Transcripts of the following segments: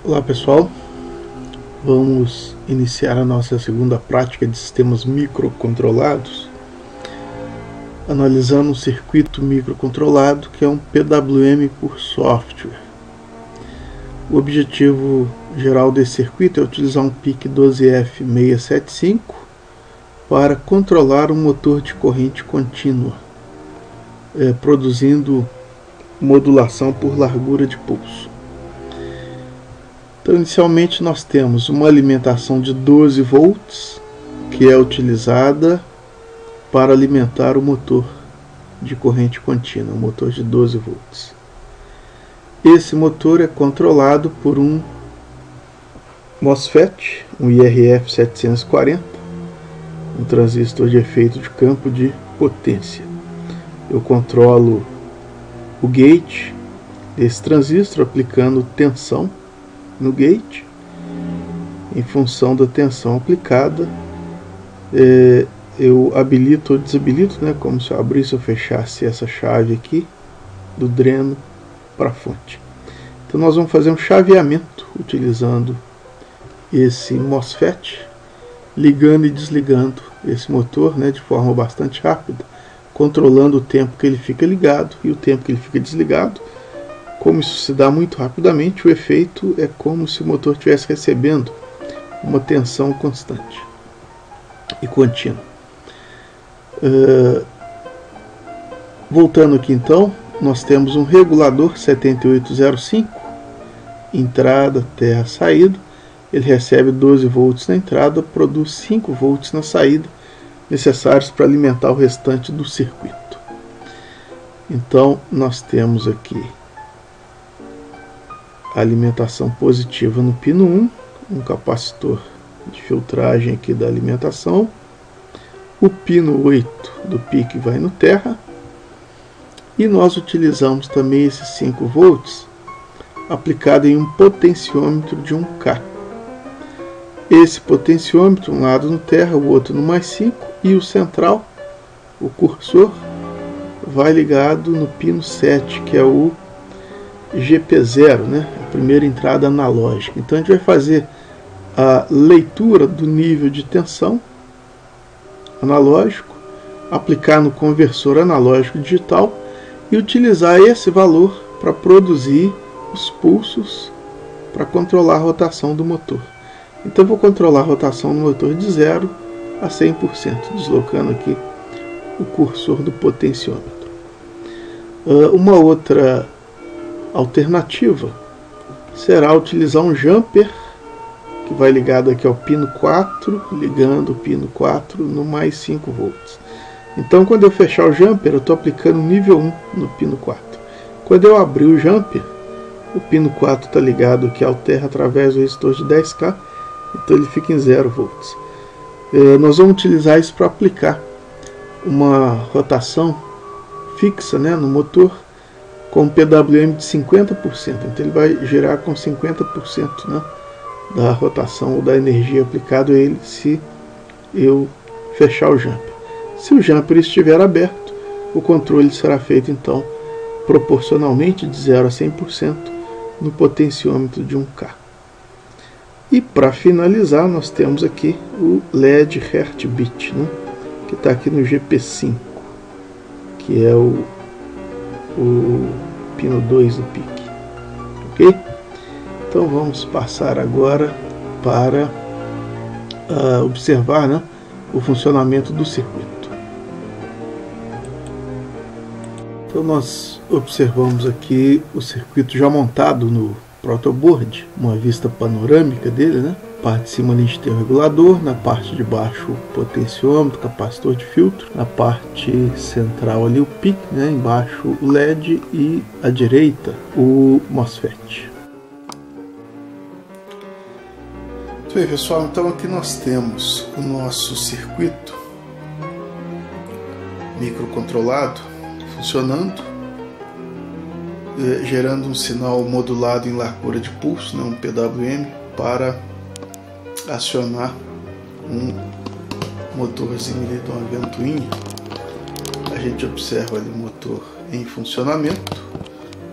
Olá pessoal, vamos iniciar a nossa segunda prática de sistemas microcontrolados, analisando um circuito microcontrolado que é um PWM por software. O objetivo geral desse circuito é utilizar um PIC 12F675 para controlar um motor de corrente contínua, produzindo modulação por largura de pulso. Então, inicialmente nós temos uma alimentação de 12 volts, que é utilizada para alimentar o motor de corrente contínua, um motor de 12 volts. Esse motor é controlado por um MOSFET, um IRF 740, um transistor de efeito de campo de potência. Eu controlo o gate desse transistor aplicando tensão no gate. Em função da tensão aplicada, eu habilito ou desabilito, como se eu abrisse ou fechasse essa chave aqui do dreno para a fonte. Então nós vamos fazer um chaveamento utilizando esse MOSFET, ligando e desligando esse motor de forma bastante rápida, controlando o tempo que ele fica ligado e o tempo que ele fica desligado. Como isso se dá muito rapidamente, o efeito é como se o motor estivesse recebendo uma tensão constante e contínua. Voltando aqui então, nós temos um regulador 7805, entrada até a saída. Ele recebe 12 volts na entrada, produz 5 volts na saída, necessários para alimentar o restante do circuito. Então nós temos aqui a alimentação positiva no pino 1, um capacitor de filtragem aqui da alimentação. O pino 8 do PIC vai no terra. E nós utilizamos também esses 5 volts aplicado em um potenciômetro de 1K. Esse potenciômetro, um lado no terra, o outro no mais 5, e o central, o cursor, vai ligado no pino 7, que é o GP0, a primeira entrada analógica. Então a gente vai fazer a leitura do nível de tensão analógico, aplicar no conversor analógico digital e utilizar esse valor para produzir os pulsos para controlar a rotação do motor. Então eu vou controlar a rotação do motor de 0 a 100%, deslocando aqui o cursor do potenciômetro. Uma outra alternativa será utilizar um jumper que vai ligado aqui ao pino 4, ligando o pino 4 no mais 5 volts. Então quando eu fechar o jumper, eu estou aplicando nível 1 no pino 4. Quando eu abrir o jumper, o pino 4 está ligado aqui ao terra através do resistor de 10K, então ele fica em 0 volts. Nós vamos utilizar isso para aplicar uma rotação fixa no motor com PWM de 50%. Então ele vai girar com 50% da rotação ou da energia aplicada a ele se eu fechar o jumper. Se o jumper estiver aberto, o controle será feito então proporcionalmente de 0 a 100% no potenciômetro de 1K. E para finalizar, nós temos aqui o LED Heartbeat, que está aqui no GP5, que é o pino 2 do PIC. Ok? Então vamos passar agora para observar o funcionamento do circuito. Então nós observamos aqui o circuito já montado no protoboard, uma vista panorâmica dele, Na parte de cima a gente tem o regulador, na parte de baixo o potenciômetro, capacitor de filtro, na parte central ali o PIC, embaixo o LED e à direita o MOSFET. Muito bem, pessoal, então aqui nós temos o nosso circuito microcontrolado funcionando, gerando um sinal modulado em largura de pulso, um PWM, para acionar um motorzinho ali de uma ventoinha. A gente observa ali o motor em funcionamento,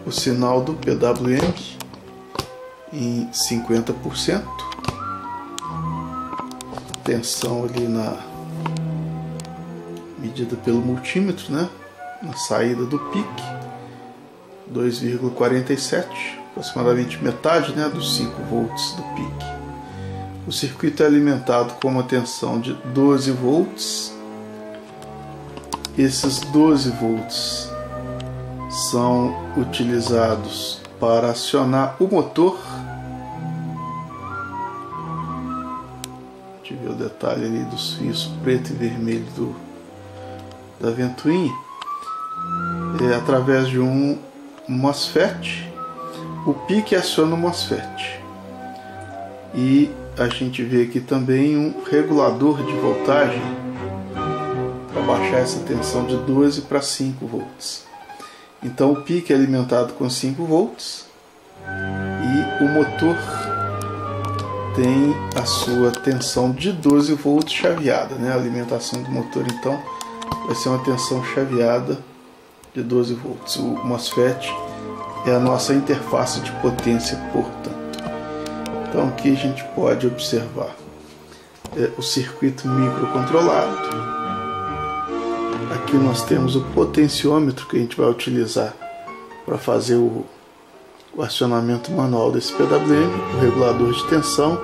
o sinal do PWM em 50%. Tensão ali na medida pelo multímetro, né? Na saída do pique, 2,47, aproximadamente metade, né, dos 5 volts do pique. O circuito é alimentado com uma tensão de 12 volts. Esses 12 volts são utilizados para acionar o motor. Deixa eu ver o detalhe ali dos fios preto e vermelho da ventoinha. Através de um MOSFET. O pique aciona o MOSFET. E a gente vê aqui também um regulador de voltagem para baixar essa tensão de 12 para 5 volts. Então o pique é alimentado com 5 volts e o motor tem a sua tensão de 12 volts chaveada, né? A alimentação do motor então vai ser uma tensão chaveada de 12 volts. O MOSFET é a nossa interface de potência, portanto. Então aqui a gente pode observar o circuito microcontrolado. Aqui nós temos o potenciômetro que a gente vai utilizar para fazer o acionamento manual desse PWM, o regulador de tensão,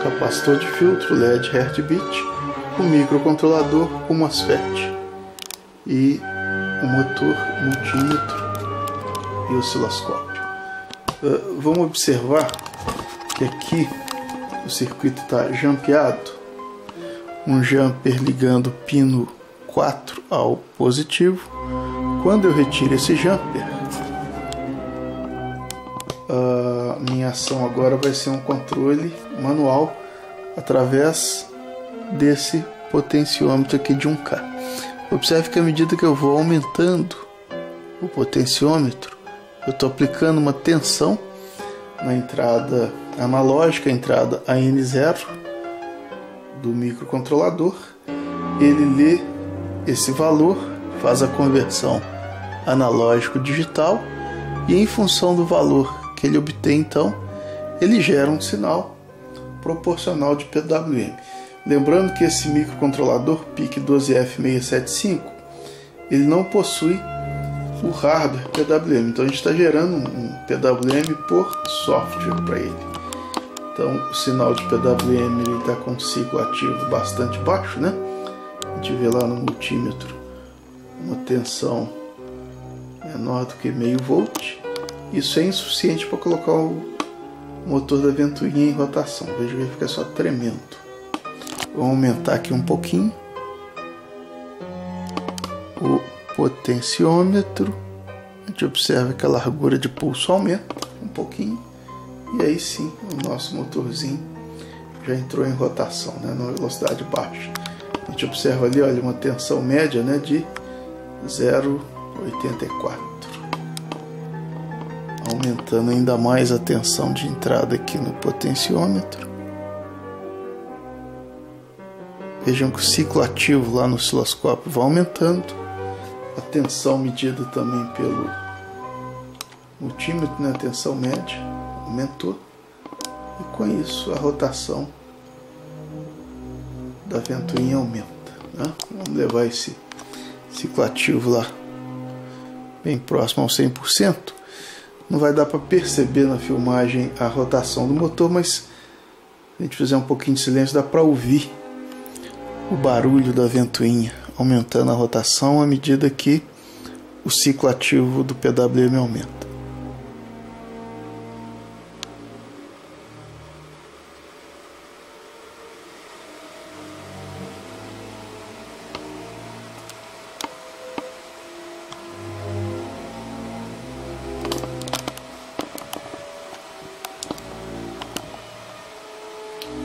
capacitor de filtro, LED Heartbeat, o microcontrolador, o MOSFET e o motor, multímetro e osciloscópio. Vamos observar que aqui o circuito está jampeado, um jumper ligando o pino 4 ao positivo. Quando eu retiro esse jumper, a minha ação agora vai ser um controle manual através desse potenciômetro aqui de 1K. Observe que à medida que eu vou aumentando o potenciômetro, eu estou aplicando uma tensão na entrada analógica, a entrada AN0 do microcontrolador. Ele lê esse valor, faz a conversão analógico-digital e em função do valor que ele obtém, então, ele gera um sinal proporcional de PWM. Lembrando que esse microcontrolador PIC12F675 ele não possui o hardware PWM, então a gente está gerando um PWM por software para ele. Então o sinal de PWM está com um ciclo ativo bastante baixo, né? A gente vê lá no multímetro uma tensão menor do que meio volt. Isso é insuficiente para colocar o motor da ventoinha em rotação. Veja que ele fica só tremendo. Vamos aumentar aqui um pouquinho o potenciômetro. A gente observa que a largura de pulso aumenta um pouquinho. E aí sim, o nosso motorzinho já entrou em rotação, né, numa velocidade baixa. A gente observa ali, olha, uma tensão média, né, de 0,84. Aumentando ainda mais a tensão de entrada aqui no potenciômetro. Vejam que o ciclo ativo lá no osciloscópio vai aumentando. A tensão medida também pelo multímetro, né, a tensão média aumentou. E com isso a rotação da ventoinha aumenta, né? Vamos levar esse ciclo ativo lá bem próximo ao 100%. Não vai dar para perceber na filmagem a rotação do motor, mas se a gente fizer um pouquinho de silêncio dá para ouvir o barulho da ventoinha aumentando a rotação à medida que o ciclo ativo do PWM aumenta.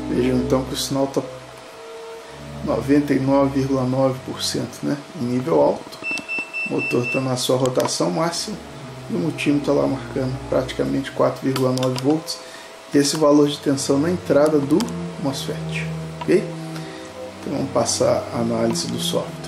Vejam então que o sinal está 99,9%, né, em nível alto. O motor está na sua rotação máxima e o multímetro está lá marcando praticamente 4,9 volts. E esse valor de tensão na entrada do MOSFET, ok? Então vamos passar a análise do software.